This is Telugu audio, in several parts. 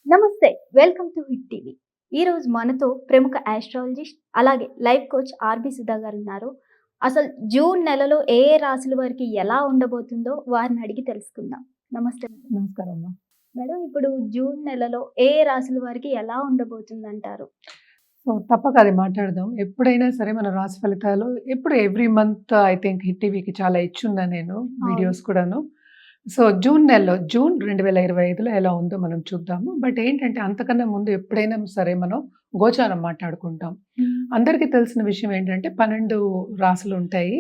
నమస్తే. Welcome to hit TV. ఈరోజు మనతో ప్రముఖ ఆస్ట్రాలజిస్ట్ అలాగే లైఫ్ కోచ్ ఆర్‌బి సుధా గారున్నారు. అసలు జూన్ నెలలో ఏ ఏ రాశుల వారికి ఎలా ఉండబోతుందో వారిని అడిగి తెలుసుకుందాం. నమస్తే మేడం. నమస్కారం అమ్మా. మేడం ఇప్పుడు జూన్ నెలలో ఏ ఏ రాశుల వారికి ఎలా ఉండబోతుందంటారు? తప్పక అది మాట్లాడదాం. ఎప్పుడైనా సరే మన రాశి ఫలితాలు ఎప్పుడు every month I think hit టీవీకి చాలా ఇచ్చున్నా నేను వీడియోస్ కూడాను. జూన్ నెలలో జూన్ 2025లో ఎలా ఉందో మనం చూద్దాము. బట్ ఏంటంటే అంతకన్నా ముందు ఎప్పుడైనా సరే మనం గోచారం మాట్లాడుకుంటాం. అందరికీ తెలిసిన విషయం ఏంటంటే 12 రాశులుంటాయి.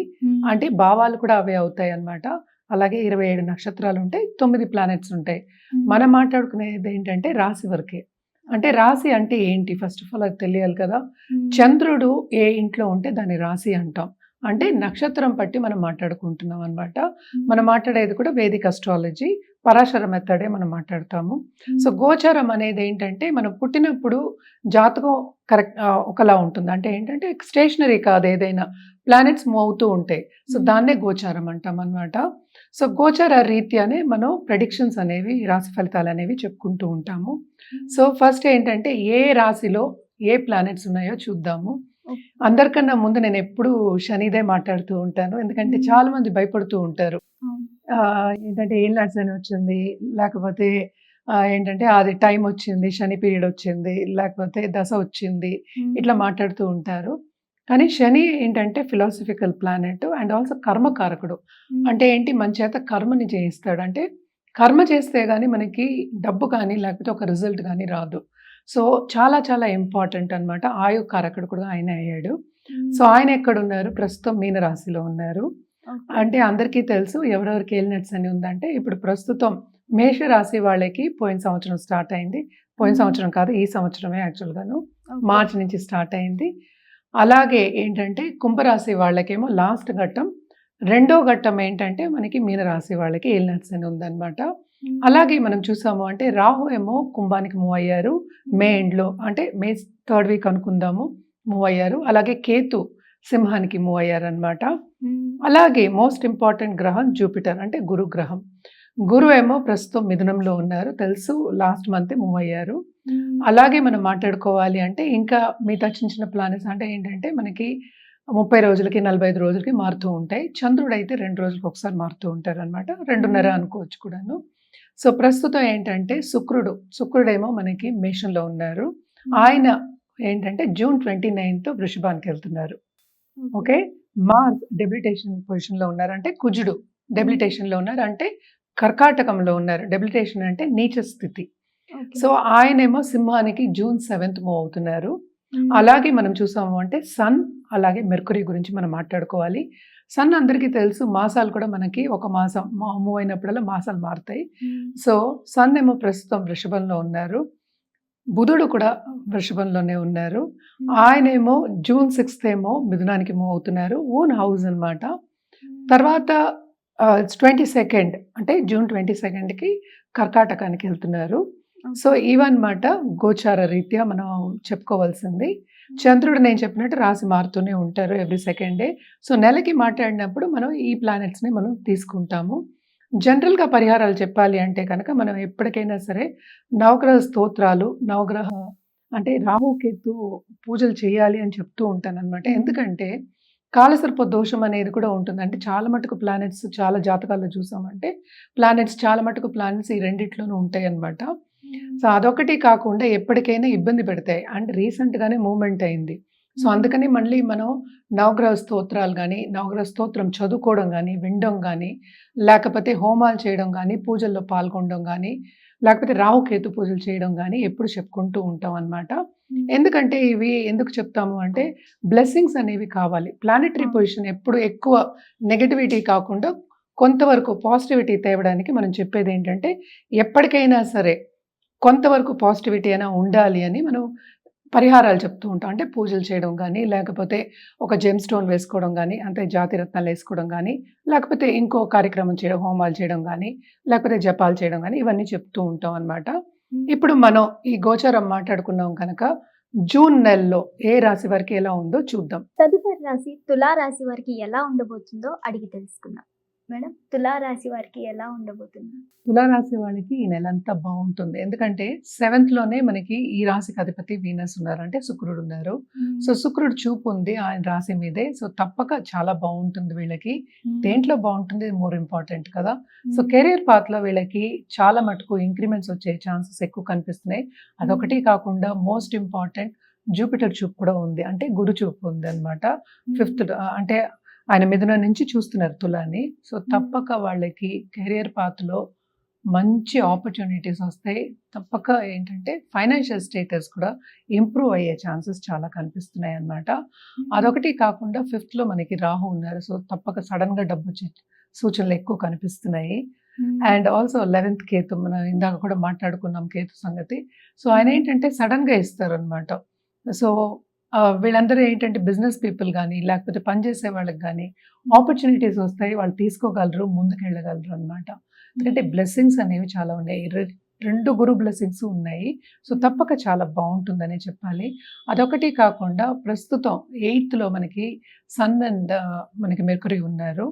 అంటే భావాలు కూడా అవే అవుతాయన్నమాట. అలాగే 27 నక్షత్రాలుంటాయి. 9 ప్లానెట్స్ ఉంటాయి. మనం మాట్లాడుకునేది ఏంటంటే రాశి వరకే. అంటే రాశి అంటే ఏంటి? ఫస్ట్ ఆఫ్ ఆల్ అది తెలియాలి కదా! చంద్రుడు ఏ ఇంట్లో ఉంటే దాన్ని రాశి అంటాం. అంటే నక్షత్రం పట్టి మనం మాట్లాడుకుంటున్నాం అన్నమాట. మనం మాట్లాడేది కూడా వేదిక్ అస్ట్రాలజీ, పరాశర మెథడే మనం మాట్లాడతాము. గోచారం అనేది ఏంటంటే మనం పుట్టినప్పుడు జాతకం ఒకలా ఉంటుంది. అంటే ఏంటంటే స్టేషనరీ కాదు, ఏదైనా ప్లానెట్స్ మూవ్ అవుతూ ఉంటాయి. దాన్నే గోచారం అంటాం అన్నమాట. గోచార రీత్యానే మనం ప్రెడిక్షన్స్ అనేవి, రాశి ఫలితాలు అనేవి చెప్పుకుంటూ ఉంటాము. ఫస్ట్ ఏంటంటే ఏ రాశిలో ఏ ప్లానెట్స్ ఉన్నాయో చూద్దాము. అందరికన్నా ముందు నేను ఎప్పుడు శనిదే మాట్లాడుతూ ఉంటాను. ఎందుకంటే చాలా మంది భయపడుతూ ఉంటారు. ఏంటంటే ఏలినాటి శని వచ్చింది, లేకపోతే ఏంటంటే అది టైం వచ్చింది, శని పీరియడ్ వచ్చింది, లేకపోతే దశ వచ్చింది, ఇట్లా మాట్లాడుతూ ఉంటారు. కానీ శని ఏంటంటే ఫిలాసఫికల్ ప్లానెట్ అండ్ ఆల్సో కర్మకారకుడు. అంటే ఏంటి, మన చేత కర్మని చేయిస్తాడు. అంటే కర్మ చేస్తే గానీ మనకి డబ్బు కానీ లేకపోతే ఒక రిజల్ట్ కానీ రాదు. చాలా చాలా ఇంపార్టెంట్ అన్నమాట. ఆయు కారకుడు కూడా ఆయన అయ్యాడు. ఆయన ఎక్కడున్నారు? ప్రస్తుతం మీన రాశిలో ఉన్నారు. అంటే అందరికీ తెలుసు ఎవరెవరికి ఏలినాటి శని ఉందంటే, ఇప్పుడు ప్రస్తుతం మేష రాశి వాళ్ళకి పోయిన సంవత్సరం స్టార్ట్ అయింది. పోయిన సంవత్సరం కాదు, ఈ సంవత్సరమే యాక్చువల్‌గాను. మార్చి నుంచి స్టార్ట్ అయింది. అలాగే ఏంటంటే కుంభరాశి వాళ్ళకేమో లాస్ట్ ఘట్టం. రెండో ఘట్టం ఏంటంటే మనకి మీన రాశి వాళ్ళకి ఏలినాటి శని ఉందన్నమాట. అలాగే మనం చూసాము అంటే రాహు ఏమో కుంభానికి మూవ్ అయ్యారు మే ఎండ్‌లో, అంటే మే 3rd వీక్ అనుకుందాము, మూవ్ అయ్యారు. అలాగే కేతు సింహానికి మూవ్ అయ్యారన్నమాట. అలాగే మోస్ట్ ఇంపార్టెంట్ గ్రహం జూపిటర్, అంటే గురు గ్రహం. గురు ఏమో ప్రస్తుతం మిథునంలో ఉన్నారు, తెలుసు లాస్ట్ మంతే మూవ్ అయ్యారు. అలాగే మనం మాట్లాడుకోవాలి అంటే ఇంకా మిగతా చిన్న చిన్న ప్లానెట్స్ అంటే ఏంటంటే మనకి 30 రోజులకి 45 రోజులకి మారుతూ ఉంటాయి. చంద్రుడు అయితే 2 రోజులకు ఒకసారి మారుతూ ఉంటారన్నమాట. 2.5 అనుకోవచ్చు కూడాను. ప్రస్తుతం ఏంటంటే శుక్రుడేమో మనకి మేషంలో ఉన్నారు. ఆయన ఏంటంటే జూన్ 29th వృషభానికి వెళ్తున్నారు. ఓకే. మార్స్ డెబిలిటేషన్ పొజిషన్‌లో ఉన్నారు. అంటే కుజుడు డెబిలిటేషన్‌లో ఉన్నారు. అంటే కర్కాటకంలో ఉన్నారు. డెబిలిటేషన్ అంటే నీచ స్థితి. ఆయనేమో సింహానికి జూన్ 7th మూవ్ అవుతున్నారు. అలాగే మనం చూసాము అంటే సన్ అలాగే మెర్కురీ గురించి మనం మాట్లాడుకోవాలి. సన్ అందరికీ తెలుసు, మాసాలు కూడా మనకి ఒక మాసం మూవ్ అయినప్పుడల్లా మాసాలు మారుతాయి. సన్ ఏమో ప్రస్తుతం వృషభంలో ఉన్నారు. బుధుడు కూడా వృషభంలోనే ఉన్నారు. ఆయనేమో జూన్ 6th ఏమో మిథునానికి మూవ్ అవుతున్నారు. ఓన్ హౌస్ అన్నమాట. తర్వాత 22nd అంటే జూన్ 22కి కర్కాటకానికి వెళ్తున్నారు. ఇవన్నమాట గోచార రీత్యా మనం చెప్పుకోవాల్సింది. చంద్రుడు నేను చెప్పినట్టు రాశి మారుతూనే ఉంటారు ఎవ్రీ సెకండ్ డే. నెలకి మాట్లాడినప్పుడు మనం ఈ ప్లానెట్స్‌ని మనం తీసుకుంటాము. జనరల్‌గా పరిహారాలు చెప్పాలి అంటే కనుక మనం ఎప్పటికైనా సరే నవగ్రహ స్తోత్రాలు, నవగ్రహ అంటే రాహు, కేతు పూజలు చేయాలి అని చెప్తూ ఉంటానన్నమాట. ఎందుకంటే కాలసర్ప దోషం అనేది కూడా ఉంటుంది. అంటే చాలా మటుకు ప్లానెట్స్ చాలా జాతకాల్లో చూసామంటే చాలా మటుకు ప్లానెట్స్ ఈ రెండిట్లోనూ ఉంటాయన్నమాట. అదొకటి కాకుండా ఎప్పటికైనా ఇబ్బంది పెడతాయి. అంటే రీసెంట్‌గానే మూవ్‌మెంట్ అయింది. అందుకని మళ్ళీ మనం నవగ్రహ స్తోత్రాలు గానీ, నవగ్రహ స్తోత్రం చదువుకోవడం గానీ, వినడం గానీ, లేకపోతే హోమాలు చేయడం గానీ, పూజల్లో పాల్గొనడం గానీ, లేకపోతే రాహుకేతు పూజలు చేయడం గానీ ఎప్పుడు చెప్పుకుంటూ ఉంటాం అన్నమాట. ఎందుకంటే ఇవి ఎందుకు చెప్తాము అంటే బ్లెస్సింగ్స్ అనేవి కావాలి. ప్లానెటరీ పొజిషన్ ఎప్పుడు ఎక్కువ నెగటివిటీ కాకుండా కొంతవరకు పాజిటివిటీ తేవడానికి మనం చెప్పేది ఏంటంటే, ఎప్పటికైనా సరే కొంతవరకు పాజిటివిటీ అయినా ఉండాలి అని మనం పరిహారాలు చెప్తూ ఉంటాం. అంటే పూజలు చేయడం గానీ, లేకపోతే ఒక జెమ్ స్టోన్ వేసుకోవడం గానీ, అంటే జాతి రత్నాలు వేసుకోవడం గానీ, లేకపోతే ఇంకో కార్యక్రమం చేయడం, హోమాలు చేయడం గానీ, లేకపోతే జపాలు చేయడం గానీ, ఇవన్నీ చెప్తూ ఉంటాం అన్నమాట. ఇప్పుడు మనం ఈ గోచారం మాట్లాడుకున్నాం కనుక జూన్ నెలలో ఏ రాశి వారికి ఎలా ఉందో చూద్దాం. తదుపరి రాశి తులా రాశి వారికి ఎలా ఉండబోతుందో అడిగి తెలుసుకుందాం. మేడం తులారాశి వారికి ఎలా ఉండబోతుంది? తులారాశి వాళ్ళకి ఈ నెల అంతా బాగుంటుంది. ఎందుకంటే సెవెంత్లోనే మనకి ఈ రాశికి అధిపతి వీనస్ ఉన్నారు, అంటే శుక్రుడు ఉన్నారు. సో శుక్రుడు చూపు ఉంది ఆయన రాశి మీదే. సో తప్పక చాలా బాగుంటుంది వీళ్ళకి. దేంట్లో బాగుంటుంది మోర్ ఇంపార్టెంట్ కదా. సో కెరీర్ పాత్లో వీళ్ళకి చాలా మటుకు ఇంక్రిమెంట్స్ వచ్చే ఛాన్సెస్ ఎక్కువ కనిపిస్తున్నాయి. అదొకటి కాకుండా మోస్ట్ ఇంపార్టెంట్ జూపిటర్ చూపు కూడా ఉంది, అంటే గురు చూపు ఉంది అనమాట. ఫిఫ్త్ అంటే ఆయన మిథున నుంచి చూస్తున్నారు తులాని. సో తప్పక వాళ్ళకి కెరియర్ పాత్లో మంచి ఆపర్చునిటీస్ వస్తాయి. తప్పక ఏంటంటే ఫైనాన్షియల్ స్టేటస్ కూడా ఇంప్రూవ్ అయ్యే ఛాన్సెస్ చాలా కనిపిస్తున్నాయి అన్నమాట. అదొకటి కాకుండా ఫిఫ్త్లో మనకి రాహు ఉన్నారు. సో తప్పక సడన్గా డబ్బు వచ్చే సూచనలు ఎక్కువ కనిపిస్తున్నాయి. అండ్ ఆల్సో 11th కేతు, మనం ఇందాక కూడా మాట్లాడుకున్నాం కేతు సంగతి. సో ఆయన ఏంటంటే సడన్గా ఇస్తారు అనమాట. సో వీళ్ళందరూ ఏంటంటే బిజినెస్ పీపుల్ కానీ లేకపోతే పనిచేసే వాళ్ళకి కానీ ఆపర్చునిటీస్ వస్తాయి, వాళ్ళు తీసుకోగలరు, ముందుకెళ్ళగలరు అనమాట. ఎందుకంటే బ్లెస్సింగ్స్ అనేవి చాలా ఉన్నాయి, 2 గురు బ్లెస్సింగ్స్ ఉన్నాయి. సో తప్పక చాలా బాగుంటుందనే చెప్పాలి. అదొకటి కాకుండా ప్రస్తుతం 8th మనకి సన్ అండ్ మనకి మెర్కురీ ఉన్నారు.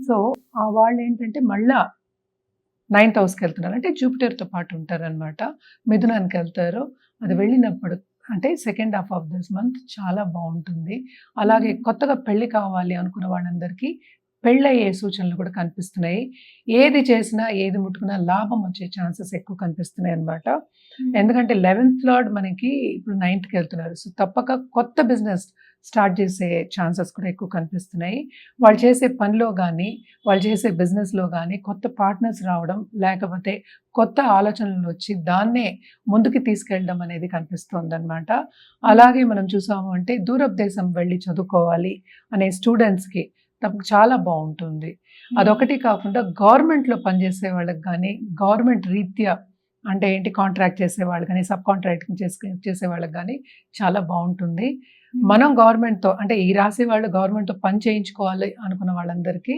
సో వాళ్ళు ఏంటంటే మళ్ళా 9th హౌస్కి వెళ్తున్నారు, అంటే జూపిటర్తో పాటు ఉంటారనమాట. మిథునానికి వెళ్తారు. అది వెళ్ళినప్పుడు అంటే second half of this month చాలా బాగుంటుంది. అలాగే కొత్తగా పెళ్లి కావాలి అనుకున్న వాళ్ళందరికీ పెళ్ళయ్యే సూచనలు కూడా కనిపిస్తున్నాయి. ఏది చేసినా ఏది ముట్టుకున్నా లాభం వచ్చే ఛాన్సెస్ ఎక్కువ కనిపిస్తున్నాయి అనమాట. ఎందుకంటే 11th లార్డ్ మనకి ఇప్పుడు 9th వెళ్తున్నారు. సో తప్పక కొత్త బిజినెస్ స్టార్ట్ చేసే ఛాన్సెస్ కూడా ఎక్కువ కనిపిస్తున్నాయి. వాళ్ళు చేసే పనిలో కానీ వాళ్ళు చేసే బిజినెస్లో కానీ కొత్త పార్ట్నర్స్ రావడం, లేకపోతే కొత్త ఆలోచనలు వచ్చి దాన్నే ముందుకు తీసుకెళ్ళడం అనేది కనిపిస్తుంది అనమాట. అలాగే మనం చూసాము అంటే దూరపు దేశం వెళ్ళి చదువుకోవాలి అనే స్టూడెంట్స్కి తప్పక చాలా బాగుంటుంది. అదొకటి కాకుండా గవర్నమెంట్లో పనిచేసే వాళ్ళకి కానీ గవర్నమెంట్ రీత్యా అంటే ఏంటి కాంట్రాక్ట్ చేసే వాళ్ళు కానీ సబ్ కాంట్రాక్టింగ్ చేసే వాళ్ళకి కానీ చాలా బాగుంటుంది. మనం గవర్నమెంట్తో అంటే ఈ రాశి వాళ్ళు గవర్నమెంట్తో పని చేయించుకోవాలి అనుకున్న వాళ్ళందరికీ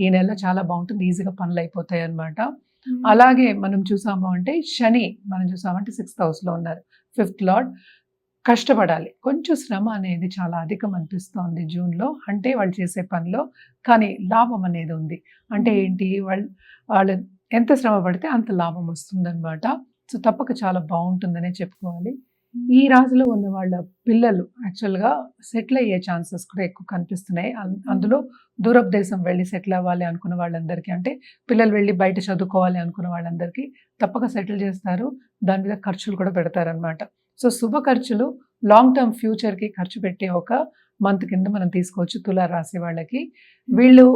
ఈ నెల చాలా బాగుంటుంది, ఈజీగా పనులు అయిపోతాయి అనమాట. అలాగే మనం చూసాము అంటే శని మనం చూసామంటే 6th హౌస్లో ఉన్నారు, 5th లార్డ్. కష్టపడాలి, కొంచెం శ్రమ అనేది చాలా అధికం అనిపిస్తోంది జూన్లో, అంటే వాళ్ళు చేసే పనిలో. కానీ లాభం అనేది ఉంది, అంటే ఏంటి వాళ్ళు ఎంత శ్రమ పడితే అంత లాభం వస్తుందన్నమాట. సో తప్పక చాలా బాగుంటుందనే చెప్పుకోవాలి. ఈ రాశిలో ఉన్న వాళ్ళ పిల్లలు యాక్చువల్గా సెటిల్ అయ్యే ఛాన్సెస్ కూడా ఎక్కువ కనిపిస్తున్నాయి. అందులో దూరపు దేశం వెళ్ళి సెటిల్ అవ్వాలి అనుకున్న వాళ్ళందరికీ, అంటే పిల్లలు వెళ్ళి బయట చదువుకోవాలి అనుకున్న వాళ్ళందరికీ తప్పక సెటిల్ చేస్తారు. దాని మీద ఖర్చులు కూడా పెడతారనమాట. సో శుభ ఖర్చులు లాంగ్ టర్మ్ ఫ్యూచర్కి ఖర్చు పెట్టే ఒక మంత్ కింద మనం తీసుకోవచ్చు తులా రాశి వాళ్ళకి. వీళ్ళు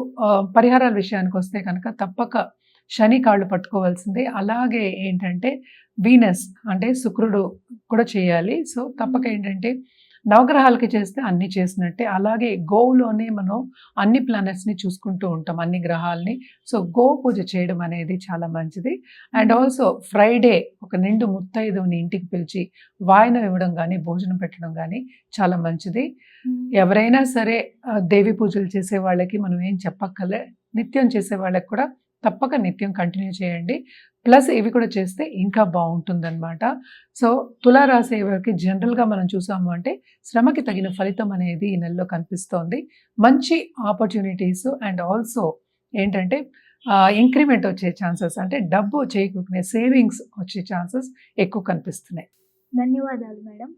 పరిహారాల విషయానికి వస్తే కనుక తప్పక శని కాళ్ళు పట్టుకోవాల్సిందే. అలాగే ఏంటంటే వీనస్ అంటే శుక్రుడు కూడా చేయాలి. సో తప్పక ఏంటంటే నవగ్రహాలకి చేస్తే అన్ని చేసినట్టే. అలాగే గోవులోనే మనం అన్ని ప్లానెట్స్ని చూసుకుంటూ ఉంటాం, అన్ని గ్రహాలని. సో గో పూజ చేయడం అనేది చాలా మంచిది. అండ్ ఆల్సో ఫ్రైడే ఒక నిండు ముత్తైదుని ఇంటికి పిలిచి వాయనం ఇవ్వడం కానీ భోజనం పెట్టడం కానీ చాలా మంచిది. ఎవరైనా సరే దేవి పూజలు చేసే వాళ్ళకి మనం ఏం చెప్పక్కర్లే, నిత్యం చేసే వాళ్ళకి కూడా తప్పక నిత్యం కంటిన్యూ చేయండి. ప్లస్ ఇవి కూడా చేస్తే ఇంకా బాగుంటుందన్నమాట. సో తులారాశి వారికి జనరల్గా మనం చూసాము అంటే శ్రమకి తగిన ఫలితం అనేది ఈ నెలలో కనిపిస్తోంది. మంచి ఆపర్చునిటీస్ అండ్ ఆల్సో ఏంటంటే ఇంక్రిమెంట్ వచ్చే ఛాన్సెస్, అంటే డబ్బు చేకూరుకునే సేవింగ్స్ వచ్చే ఛాన్సెస్ ఎక్కువ కనిపిస్తున్నాయి. ధన్యవాదాలు మేడం.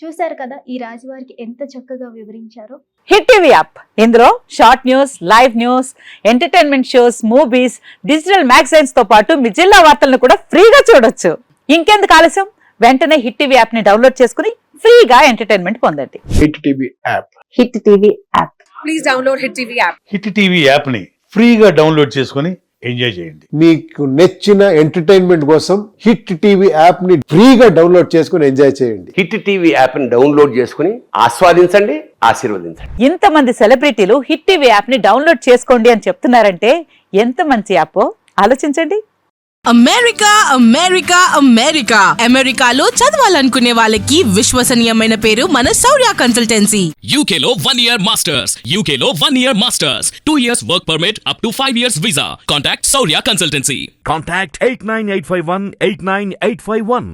చూశారు కదా ఈ రాశి వారికి ఎంత చక్కగా వివరించారో. హిట్ టీవీ యాప్, ఇందులో short news, live news, entertainment shows, movies, digital magazines తో పాటు మీ జిల్లా వార్తలను కూడా ఫ్రీగా చూడొచ్చు. ఇంకెందుకు ఆలస్యం, వెంటనే హిట్ టీవీ యాప్ ని డౌన్లోడ్ చేసుకుని ఫ్రీగా ఎంటర్టైన్మెంట్ పొందండి. Hit TV app, hit TV app, please download hit TV app. Hit TV యాప్ని ఫ్రీగా డౌన్లోడ్ చేసుకొని ఎంజాయ్ చేయండి. మీకు నచ్చిన ఎంటర్టైన్మెంట్ కోసం హిట్ టీవీ యాప్ ని ఫ్రీగా డౌన్లోడ్ చేసుకుని ఎంజాయ్ చేయండి. హిట్ టీవీ యాప్ని డౌన్లోడ్ చేసుకుని ఆస్వాదించండి, ఆశీర్వదించండి. ఇంతమంది సెలబ్రిటీలు హిట్ టీవీ యాప్ ని డౌన్లోడ్ చేసుకోండి అని చెప్తున్నారంటే ఎంత మంచి యాప్ ఆలోచించండి. అమెరికా అమెరికా అమెరికా అమెరికాలో చదవాలనుకునే వాళ్ళకి విశ్వసనీయమైన పేరు మన శౌర్య కన్సల్టెన్సీ. UK లో 1 year masters, UK లో 1 year masters, 2 years work permit up to 5 years visa. Contact Saurya Consultancy. Contact 89851 89851.